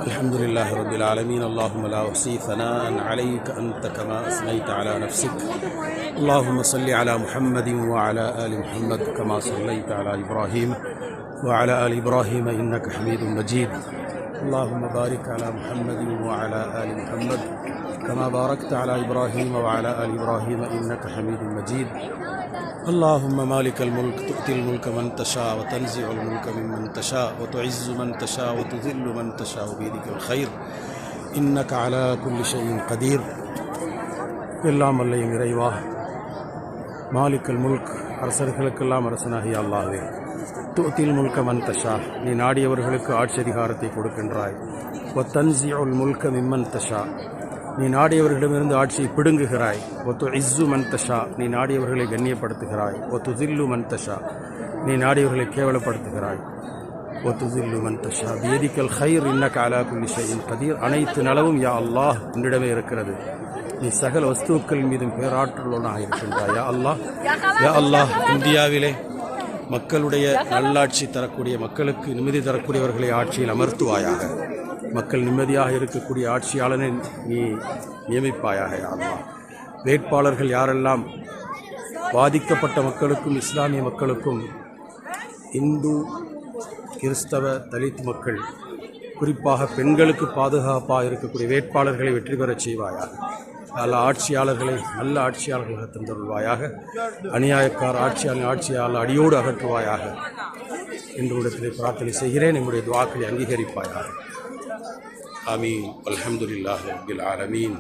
الحمد لله رب العالمين. اللهم لا أحصي ثناء عليك أنت كما أثنيت على نفسك. اللهم صل على محمد وعلى آل محمد كما صليت على إبراهيم وعلى آل إبراهيم إنك حميد مجيد. اللهم بارك على محمد وعلى آل محمد كما باركت على إبراهيم وعلى آل إبراهيم إنك حميد مجيد. اللهم مالك الملك تؤتي الملك من تشاء وتنزع الملك ممن تشاء وتعز من تشاء وتذل من تشاء بيدك الخير إنك على كل شيء قدير. எல்லாம் வல்ல இறைவா, மாலிக்கல் முல்க், அரசர்களுக்கெல்லாம் அரசனாகிய அல்லாஹ்வே, துஅத்தில் முல்க மன் தஷா, நீ நாடியவர்களுக்கு ஆட்சி அதிகாரத்தை கொடுக்கின்றாய். வத்தன்ஸிஉல் முல்க மிம்மன் தஷா, நீ நாடியவர்களிடமிருந்து ஆட்சியை பிடுங்குகிறாய். ஒத்து இஸ்ஸு மன் தஷா, நீ நாடியவர்களை கண்ணியப்படுத்துகிறாய். ஒத்து தில்லு மன் தஷா, நீ நாடியவர்களை கேவலப்படுத்துகிறாய். ஒத்து தில்லு மன் தஷா பியதிக்கல் ஹைர் இன்னக அலா குல்லி ஷைஇன் கதீர். அனைத்து நலவும் யா அல்லாஹ் உன்னிடமே இருக்கிறது. நீ சகல வஸ்துக்கள் மீதும் பேராற்றலுடனாக இருக்கின்றாய். யா அல்லாஹ், யா அல்லாஹ், இந்தியாவிலே மக்களுடைய நல்லாட்சி தரக்கூடிய, மக்களுக்கு நிம்மதி தரக்கூடியவர்களை ஆட்சியில் அமர்த்துவாயாக. மக்கள் நிம்மதியாக இருக்கக்கூடிய ஆட்சியாளனை நீ நியமிப்பாயாக. யா அல்லாஹ், வேட்பாளர்கள் யாரெல்லாம் பாதிக்கப்பட்ட மக்களுக்கும் இஸ்லாமிய மக்களுக்கும் இந்து கிறிஸ்தவ தலித் மக்கள் குறிப்பாக பெண்களுக்கு பாதுகாப்பாக இருக்கக்கூடிய வேட்பாளர்களை வெற்றி பெறச் செய்வாயாக. நல்ல ஆட்சியாளர்களை நல்ல ஆட்சியாளர்களாக தந்துள்வாயாக. அநியாயக்கார ஆட்சியாளர் அடியோடு அகற்றுவாயாக என்று இடத்திலே பிரார்த்தனை செய்கிறேன். நம்முடைய துஆக்களை அங்கீகரிப்பாயாக. ஆமீன். அல்ஹம்துலில்லாஹி ரப்பில் ஆலமீன்.